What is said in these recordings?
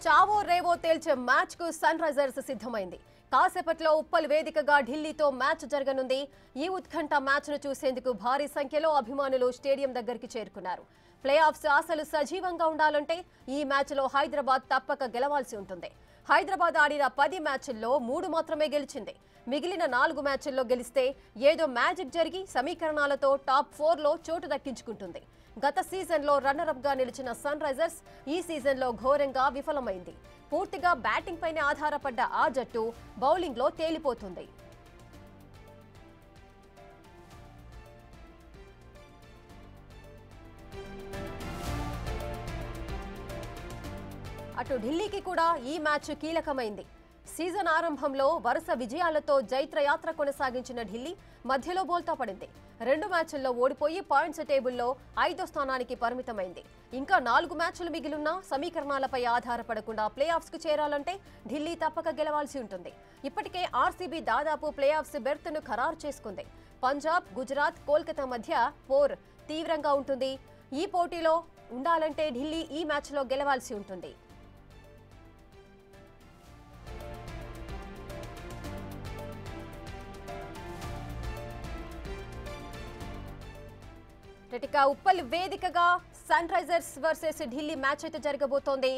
చావో రేవో తేల్చే మ్యాచ్ కు sun Risers సిద్ధమైంది. కాసేపట్లో ఉప్పల్ వేదికగా ఢిల్లీతో మ్యాచ్ జరగనుంది. ఈ ఉత్కంఠ మ్యాచ్ ను చూసేందుకు భారీ సంఖ్యలో అభిమానులు స్టేడియం దగ్గరికి చేరుకున్నారు. ప్లే ఆఫ్స్ ఆశలు సజీవంగా ఉండాలంటే ఈ మ్యాచ్ లో హైదరాబాద్ తప్పక గెలవాల్సి ఉంటుంది. హైదరాబాద్ ఆడిన 10 మ్యాచ్ల్లో 3 మాత్రమే గెలిచింది. మిగిలిన 4 మ్యాచ్ల్లో గెలిస్తే ఏదో మ్యాజిక్ జరిగి సమీకరణాలతో టాప్ 4లో చోటు దక్కించుకుంటుంది. గత సీజన్లో రన్నరప్ గా నిలిచిన సన్ రైజర్స్ ఈ సీజన్లో ఘోరంగా విఫలమైంది. పూర్తిగా బ్యాటింగ్ పైనే ఆధారపడ్డ ఆ జట్టు బౌలింగ్ లో తేలిపోతుంది. అటు ఢిల్లీకి కూడా ఈ మ్యాచ్ కీలకమైంది. సీజన్ ఆరంభంలో వరుస విజయాలతో జైత్రయాత్ర కొనసాగించిన ఢిల్లీ మధ్యలో బోల్తా పడింది. 2 మ్యాచ్ల్లో ఓడిపోయి పాయింట్స్ టేబుల్లో 5వ స్థానానికి పరిమితమైంది. ఇంకా 4 మ్యాచ్లు మిగిలిన సమీకరణాలపై ఆధారపడకుండా ప్లే ఆఫ్స్ కు చేరాలంటే ఢిల్లీ తప్పక గెలవాల్సి ఉంటుంది. ఇప్పటికే ఆర్సీబీ దాదాపు ప్లే ఆఫ్స్ బెర్త్ ను ఖరారు చేసుకుంది. పంజాబ్, గుజరాత్, కోల్కతా మధ్య పోర్ తీవ్రంగా ఉంటుంది. ఈ పోటీలో ఉండాలంటే ఢిల్లీ ఈ మ్యాచ్లో గెలవాల్సి ఉంటుంది. ఉప్పల్ వేదికగా Sunrisers versus Delhi match అయితే జరగబోతోంది.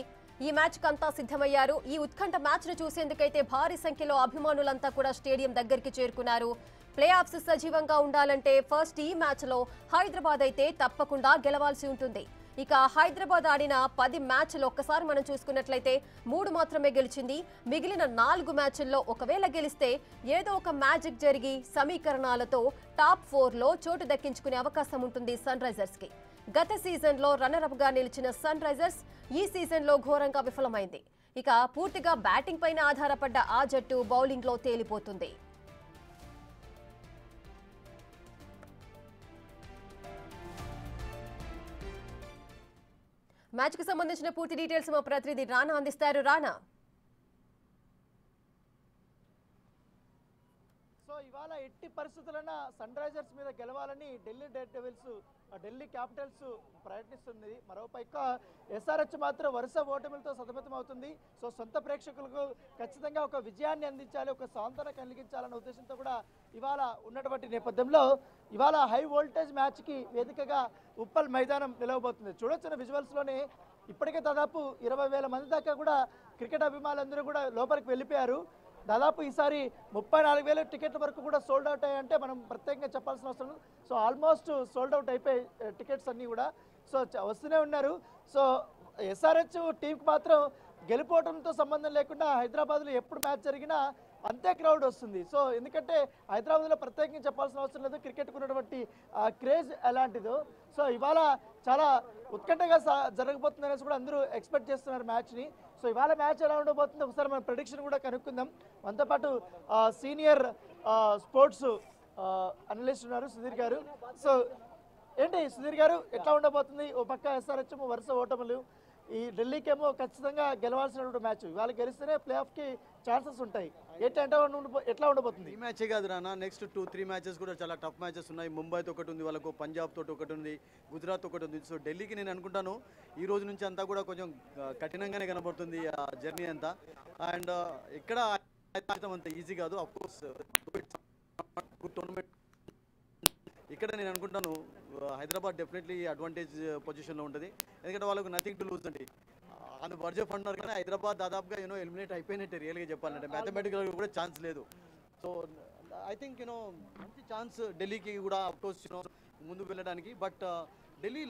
ఈ మ్యాచ్ కంతా సిద్ధమయ్యారు. ఈ ఉత్కంఠ మ్యాచ్ ను చూసేందుకైతే భారీ సంఖ్యలో అభిమానులంతా కూడా స్టేడియం దగ్గరికి చేరుకున్నారు. ప్లే ఆఫ్స్ సజీవంగా ఉండాలంటే ఫస్ట్ ఈ మ్యాచ్ లో హైదరాబాద్ అయితే తప్పకుండా గెలవాల్సి ఉంటుంది. ఇక హైదరాబాద్ ఆడిన 10 మ్యాచ్లు ఒక్కసారి మనం చూసుకున్నట్లయితే 3 మాత్రమే గెలిచింది. మిగిలిన 4 మ్యాచ్ల్లో ఒకవేళ గెలిస్తే ఏదో ఒక మ్యాజిక్ జరిగి సమీకరణాలతో టాప్ 4లో చోటు దక్కించుకునే అవకాశం ఉంటుంది సన్ రైజర్స్ కి. గత సీజన్లో రన్నరప్ గా నిలిచిన సన్ రైజర్స్ ఈ సీజన్లో ఘోరంగా విఫలమైంది. ఇక పూర్తిగా బ్యాటింగ్ పైన ఆధారపడ్డ ఆ జట్టు బౌలింగ్ లో తేలిపోతుంది. మ్యాచ్ కు సంబంధించిన పూర్తి డీటెయిల్స్ మా ప్రతినిధి రానా అందిస్తారు. రానా, సో ఇవాళ ఎట్టి పరిస్థితులైన సన్ రైజర్స్ మీద గెలవాలని Delhi Daredevils, Delhi Capitals ప్రయత్నిస్తుంది. మరోపైక ఎస్ఆర్హెచ్ మాత్రం వరుస ఓటమిలతో సతమతమవుతుంది. సో సొంత ప్రేక్షకులకు ఖచ్చితంగా ఒక విజయాన్ని అందించాలి, ఒక సాంత్వన కలిగించాలన్న ఉద్దేశంతో కూడా ఇవాళ ఉన్నటువంటి నేపథ్యంలో ఇవాళ హై వోల్టేజ్ మ్యాచ్కి వేదికగా ఉప్పల్ మైదానం నిలవబోతుంది. చూడొచ్చిన విజువల్స్లోనే ఇప్పటికే దాదాపు 20,000 మంది దాకా కూడా క్రికెట్ అభిమానులందరూ కూడా లోపలికి వెళ్ళిపోయారు. దాదాపు ఈసారి 34,000 టికెట్ల వరకు కూడా సోల్డ్ అవుట్ అయ్యాయంటే మనం ప్రత్యేకంగా చెప్పాల్సిన అవసరం. సో ఆల్మోస్ట్ సోల్డ్ అవుట్ అయిపోయి టికెట్స్ అన్నీ కూడా సో వస్తూనే ఉన్నారు. సో ఎస్ఆర్హెచ్ టీంకి మాత్రం గెలిపోవడంతో సంబంధం లేకుండా హైదరాబాద్లో ఎప్పుడు మ్యాచ్ జరిగినా అంతే క్రౌడ్ వస్తుంది. సో ఎందుకంటే హైదరాబాద్లో ప్రత్యేకంగా చెప్పాల్సిన అవసరం లేదు, క్రికెట్కు ఉన్నటువంటి క్రేజ్ ఎలాంటిదో. సో ఇవాళ చాలా ఉత్కంఠగా జరగబోతుంది అనేసి కూడా అందరూ ఎక్స్పెక్ట్ చేస్తున్నారు మ్యాచ్ని. సో ఇవాళ మ్యాచ్ ఎలా ఉండబోతుంది ఒకసారి మన ప్రెడిక్షన్ కూడా కనుక్కుందాం. మనతో పాటు సీనియర్ స్పోర్ట్స్ అనలిస్ట్ ఉన్నారు సుధీర్ గారు. సో ఏంటి సుధీర్ గారు, ఎట్లా ఉండబోతుంది? ఓ పక్క ఎస్ఆర్హెచ్ వరుస ఓటములు, ఈ ఢిల్లీకేమో ఖచ్చితంగా గెలవాల్సినటువంటి మ్యాచ్, ఇవాళ గెలిస్తేనే ప్లే ఆఫ్కి ఛాన్సెస్ ఉంటాయి. ఎట్లా ఉండబోతుంది? ఈ మ్యాచే కాదు రానా, నెక్స్ట్ 2-3 మ్యాచెస్ కూడా చాలా టఫ్ మ్యాచెస్ ఉన్నాయి. ముంబైతో ఒకటి ఉంది, వాళ్ళకు పంజాబ్ తోటి ఒకటి ఉంది, గుజరాత్ ఒకటి ఉంది. సో ఢిల్లీకి నేను అనుకుంటాను ఈ రోజు నుంచి అంతా కూడా కొంచెం కఠినంగానే కనబడుతుంది ఆ జర్నీ అంతా. అండ్ ఇక్కడ అంత ఈజీ కాదు. అఫ్కోర్స్ టోర్నమెంట్ ఇక్కడ నేను అనుకుంటాను హైదరాబాద్ డెఫినెట్లీ అడ్వాంటేజ్ పొజిషన్లో ఉంటుంది. ఎందుకంటే వాళ్ళకు నథింగ్ టు లూజ్ అండి. అందు బడ్జెట్ అన్నారు కానీ హైదరాబాద్ దాదాపుగా ఎలిమినేట్ అయిపోయినట్టే రియల్గా చెప్పాలంటే. మ్యాథమెటికల్గా కూడా ఛాన్స్ లేదు. సో ఐ థింక్ మంచి ఛాన్స్ ఢిల్లీకి కూడా అఫ్కోర్స్ ముందుకు వెళ్ళడానికి. బట్ ఢిల్లీ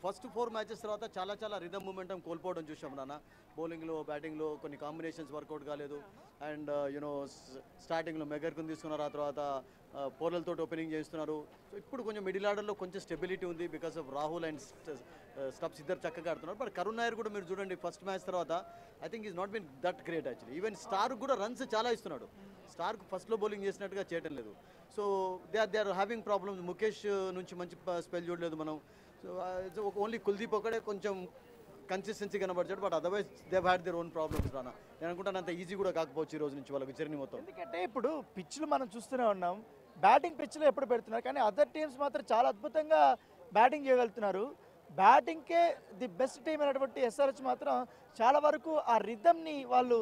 ఫస్ట్ 4 మ్యాచెస్ తర్వాత చాలా రిథమ్ మూమెంటం కోల్పోవడం చూసాం నాన్న. బౌలింగ్లో బ్యాటింగ్లో కొన్ని కాంబినేషన్స్ వర్కౌట్ కాలేదు. అండ్ స్టార్టింగ్లో మెగర్కుని తీసుకున్నారు, ఆ తర్వాత పోర్లతో ఓపెనింగ్ చేస్తున్నారు. సో ఇప్పుడు కొంచెం మిడిల్ ఆర్డర్లో కొంచెం స్టెబిలిటీ ఉంది because of Rahul and Stubbs ఇద్దరు చక్కగా ఆడుతున్నారు. బట్ కరుణ్ నాయర్ కూడా మీరు చూడండి ఫస్ట్ మ్యాచ్ తర్వాత I think is not been that great actually. Even Starc కూడా రన్స్ చాలా ఇస్తున్నాడు. స్టార్క్ ఫస్ట్లో బౌలింగ్ చేసినట్టుగా చేయడం లేదు. So they are having problems. Mukesh నుంచి మంచి స్పెల్ చూడలేదు మనం. సో ఓన్లీ కుల్దీప్ ఒకటే కొంచెం కన్సిస్టెన్సీ కనబడ్డాడు. But otherwise they had their own problems Rana. నేను అనుకుంటాను అంత ఈజీ కూడా కాకపోవచ్చు ఈ రోజు నుంచి వాళ్ళకి జర్నీ మొత్తం. ఎందుకంటే ఇప్పుడు పిచ్లు మనం చూస్తూనే ఉన్నాం, బ్యాటింగ్ పిచ్లో ఎప్పుడు పెడుతున్నారు కానీ అదర్ టీమ్స్ మాత్రం చాలా అద్భుతంగా బ్యాటింగ్ చేయగలుగుతున్నారు. బ్యాటింగ్కే ది బెస్ట్ టీం అయినటువంటి ఎస్ఆర్హెచ్ మాత్రం చాలా వరకు ఆ రిథమ్ని వాళ్ళు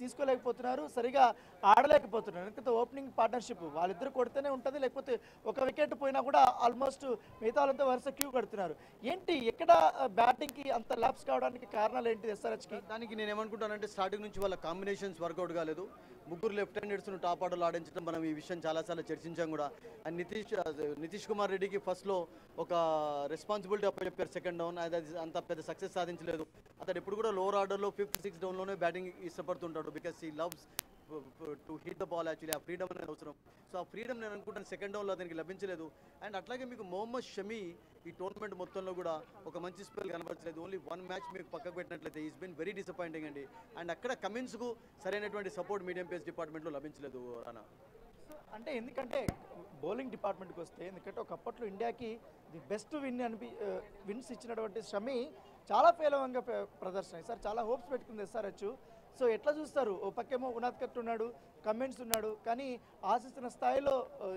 తీసుకోలేకపోతున్నారు, సరిగా ఆడలేకపోతున్నారు. ఎందుకంటే ఓపెనింగ్ పార్ట్నర్షిప్ వాళ్ళిద్దరు కొడితేనే ఉంటుంది, లేకపోతే ఒక వికెట్ పోయినా కూడా ఆల్మోస్ట్ మిగతా వాళ్ళంతా వరుస క్యూ కడుతున్నారు. ఏంటి ఎక్కడ బ్యాటింగ్కి అంత ల్యాప్స్ కావడానికి కారణాలు ఏంటి ఎస్ఆర్హెచ్కి? దానికి నేను ఏమనుకుంటానంటే స్టార్టింగ్ నుంచి వాళ్ళ కాంబినేషన్స్ వర్కౌట్ కాలేదు. ముగ్గురు లెఫ్ట్ హ్యాండర్స్ను టాప్ ఆర్డర్లో ఆడించడం మనం ఈ విషయం చాలాసార్లు చర్చించాం కూడా. అండ్ నితీష్ కుమార్ రెడ్డికి ఫస్ట్లో ఒక రెస్పాన్సిబిలిటీ అప్పచెప్పారు సెకండ్ డౌన్, అది అంత పెద్ద సక్సెస్ సాధించలేదు. అతడు ఎప్పుడు కూడా లోవర్ ఆర్డర్లో 5th 6th డౌన్లోనే బ్యాటింగ్ ఇష్టపడుతుంటాడు, because he loves to hit the ball. Actually ఆ ఫ్రీడమ్ అనేది అవసరం. సో ఆ ఫ్రీడమ్ నేను అనుకుంటాను సెకండ్ డౌన్లో అతనికి లభించలేదు. అండ్ అట్లాగే మీకు మొహమ్మద్ షమీ ఈ టోర్నమెంట్ మొత్తంలో కూడా ఒక మంచి స్పెల్ కనబరచలేదు. ఓన్లీ 1 మ్యాచ్ మీకు పక్కకు పెట్టినట్లయితే ఈస్ బీన్ వెరీ డిసప్పాయింటింగ్ అండి. అండ్ అక్కడ కమిన్స్కు సరైనటువంటి సపోర్ట్ మీడియం పేస్ డిపార్ట్మెంట్లో లభించలేదు రానా. అంటే ఎందుకంటే బౌలింగ్ డిపార్ట్మెంట్కి వస్తే, ఎందుకంటే ఒకప్పట్లో ఇండియాకి ది బెస్ట్ విన్స్ ఇచ్చినటువంటి షమీ చాలా పేలవంగా ప్రదర్శన. ఈసారి చాలా హోప్స్ పెట్టుకుంది ఎస్ఆర్హెచ్. సో ఎట్లా చూస్తారు? ఓ పక్కేమో ఉనాద్కట్ ఉన్నాడు, కమెంట్స్ ఉన్నాడు, కానీ ఆశిస్తున్న స్థాయిలో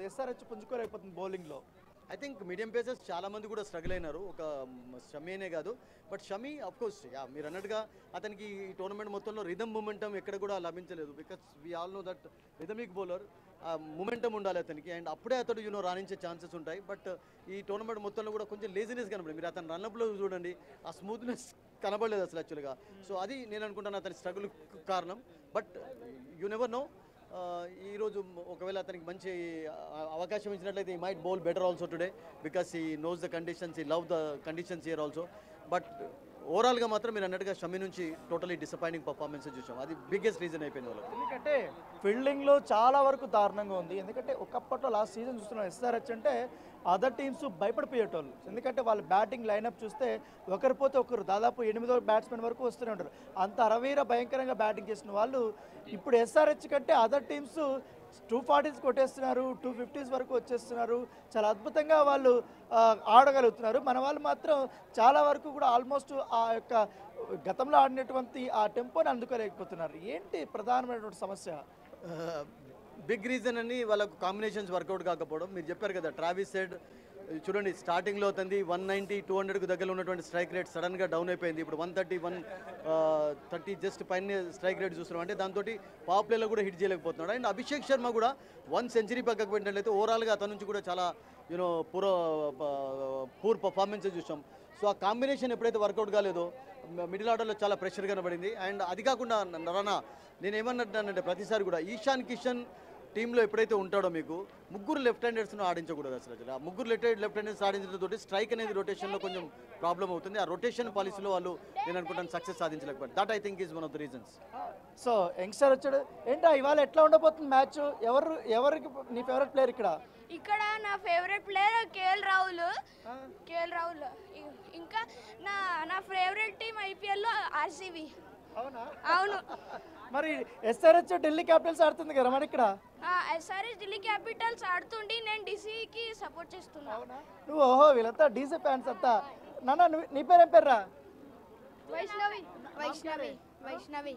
ఎస్ఆర్హెచ్ పుంజుకోలేకపోతుంది బౌలింగ్లో. ఐ థింక్ మీడియం పేసర్స్ చాలా మంది కూడా స్ట్రగుల్ అయినారు, ఒక షమీనే కాదు. బట్ షమీ అఫ్ కోర్స్ మీరు అన్నట్టుగా అతనికి ఈ టోర్నమెంట్ మొత్తంలో రిథమ్ మూమెంటం ఎక్కడ కూడా లభించలేదు. Because we all know that rhythmic bowler momentum ఉండాలి అతనికి, అండ్ అప్పుడే అతడు రాణించే ఛాన్సెస్ ఉంటాయి. బట్ ఈ టోర్నమెంట్ మొత్తంలో కూడా కొంచెం లేజినెస్ కనబడింది. మీరు అతను రన్అప్లో చూడండి, ఆ స్మూత్నెస్ కనబడలేదు అసలు యాక్చువల్గా. సో అది నేను అనుకుంటాను అతని స్ట్రగుల్ కారణం. బట్ యూ నెవర్ నో, ఈరోజు ఒకవేళ అతనికి మంచి అవకాశం ఇచ్చినట్లయితే he might bowl better also today, because ఈ నోస్ ద కండిషన్స్, ఈ love the conditions here also. But ఓవరాల్గా మాత్రం మీరు అన్నట్టుగా షమీ నుంచి టోటలీ డిసప్పాయింటింగ్ పర్ఫార్మెన్స్ చూసాం. అది బిగ్గెస్ట్ రీజన్ అయిపోయింది వాళ్ళకి. ఎందుకంటే ఫీల్డింగ్లో చాలా వరకు దారుణంగా ఉంది. ఎందుకంటే ఒకప్పట్లో లాస్ట్ సీజన్ చూస్తున్నాం ఎస్ఆర్హెచ్ అంటే అదర్ టీమ్స్ భయపడిపోయేటోళ్ళు. ఎందుకంటే వాళ్ళ బ్యాటింగ్ లైనప్ చూస్తే ఒకరు పోతే ఒకరు, దాదాపు 8వ బ్యాట్స్మెన్ వరకు వస్తూనే ఉంటారు. అంత అరవీర భయంకరంగా బ్యాటింగ్ చేసిన వాళ్ళు ఇప్పుడు ఎస్ఆర్హెచ్ కంటే అదర్ టీమ్స్ 240s కొట్టేస్తున్నారు, 250s వరకు వచ్చేస్తున్నారు. చాలా అద్భుతంగా వాళ్ళు ఆడగలుగుతున్నారు. మన వాళ్ళు మాత్రం చాలా వరకు కూడా ఆల్మోస్ట్ ఆ యొక్క గతంలో ఆడినటువంటి ఆ టెంపోని అందుకోలేకపోతున్నారు. ఏంటి ప్రధానమైనటువంటి సమస్య? బిగ్ రీజన్ అని వాళ్ళకు కాంబినేషన్స్ వర్కౌట్ కాకపోవడం. మీరు చెప్పారు కదా, ట్రావిస్ హెడ్ చూడండి స్టార్టింగ్లో అతనిది 190, 200కు దగ్గర ఉన్నటువంటి స్ట్రైక్ రేట్ సడన్గా డౌన్ అయిపోయింది. ఇప్పుడు 130, 130 జస్ట్ పైన స్ట్రైక్ రేట్ చూస్తున్నాం. అంటే దాంతో పవర్ ప్లేలో కూడా హిట్ చేయలేకపోతున్నాడు. అండ్ అభిషేక్ శర్మ కూడా 1 సెంచరీ పక్కకు పెట్టినట్లయితే ఓవరాల్గా అతని నుంచి కూడా చాలా పూర్ పర్ఫార్మెన్సెస్ చూసాం. సో ఆ కాంబినేషన్ ఎప్పుడైతే వర్కౌట్ కాలేదో మిడిల్ ఆర్డర్లో చాలా ప్రెషర్ కనబడింది. అండ్ అది కాకుండా రానా నేను ఏమన్నట్టానంటే ప్రతిసారి కూడా ఈశాన్ కిషన్ టీంలో ఎప్పుడైతే ఉంటాడో మీకు ముగ్గురు లెఫ్ట్ హ్యాండర్స్ను ఆడించకూడదు అసలు. ఆ ముగ్గురు లెఫ్ట్ హ్యాండర్స్ ఆడించడంతో స్ట్రైక్ అనేది రొటేషన్లో కొంచెం ప్రాబ్లం అవుతుంది. ఆ రొటేషన్ పాలసీలో వాళ్ళు నేను అనుకుంటాను సక్సెస్ సాధించలేకపోయారు. That I think is one of the reasons. So youngster వచ్చాడు ఏంటో ఇవాళ ఎట్లా ఉండబోతుంది మ్యాచ్? ఎవరికి నీ ఫేవరెట్ ప్లేయర్ ఇక్కడ? ఇక్కడ నా ఫేవరెట్ ప్లేయర్ కేఎల్ రాహుల్. ఇంకా నా ఫేవరెట్ టీం ఐపీఎల్లో ఆర్సీబీ. అవునా? అవును. మరి ఎస్ఆర్హెచ్ ఢిల్లీ క్యాపిటల్స్ ఆడుతుంది కదా మరి ఇక్కడ? ఎస్ఆర్హెచ్ ఢిల్లీ క్యాపిటల్స్ ఆడుతుండి నేను డీసీకి సపోర్ట్ చేస్తున్నా. నువ్వు ఓహో వీళ్ళంతా డీసీ ఫ్యాన్స్ అంతా. నాన్న నీ పేరు ఏం పేర్రా? వైష్ణవి. వైష్ణవి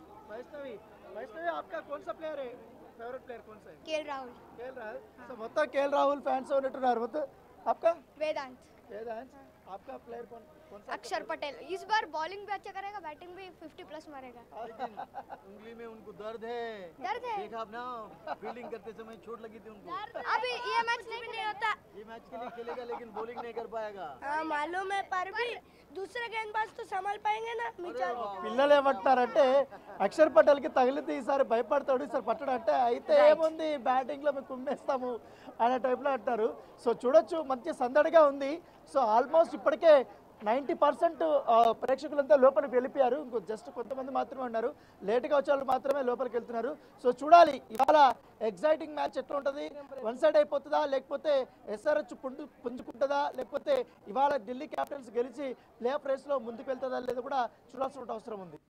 आपका कौन सा प्लेयर है? फेवरेट प्लेयर कौन सा है? కేఎల్ రాహుల్. సో మొత్తం కేఎల్ రాహుల్ ఫ్యాన్స్ ఉన్నట్టున్నారు మొత్తం. आपका वेदांत. आपका प्लेयर कौन सा? अक्षर पटेल. इस बार बॉलिंग भी अच्छा करेगा, बैटिंग भी 50+ मारेगा. उंगली में उनको दर्द है देखा आप ना, फील्डिंग करते समय चोट लगी थी उनको. अभी ये मैच नहीं होता, ये मैच के लिए खेलेगा लेकिन बॉलिंग नहीं कर पाएगा. मालूम है, पर भी दूसरे गेंदबाज तो संभाल पाएंगे ना. పిల్లలు ఏమంటున్నారంటే అక్షర్ పటేల్ కి తగిలితే ఈసారి భయపడతాడు, ఈసారి పట్టడు అంటే అయితే ఏముంది బ్యాటింగ్ లో మేము కుమ్మేస్తాము అనే టైప్లో అంటారు. సో చూడొచ్చు మంచి సందడిగా ఉంది. సో ఆల్మోస్ట్ ఇప్పటికే 90% ప్రేక్షకులంతా లోపలికి వెళ్ళిపోయారు. ఇంకో జస్ట్ కొంతమంది మాత్రమే ఉన్నారు, లేట్గా వచ్చే వాళ్ళు మాత్రమే లోపలికి వెళ్తున్నారు. సో చూడాలి ఇవాళ ఎగ్జైటింగ్ మ్యాచ్ ఎట్లా ఉంటుంది, 1 సైడ్ అయిపోతుందా, లేకపోతే ఎస్ఆర్హెచ్ పుంజుకుంటుందా, లేకపోతే ఇవాళ ఢిల్లీ క్యాపిటల్స్ గెలిచి ప్లే ఆఫ్ రేస్లో ముందుకు వెళ్తుందా లేదా కూడా చూడాల్సిన అవసరం ఉంది.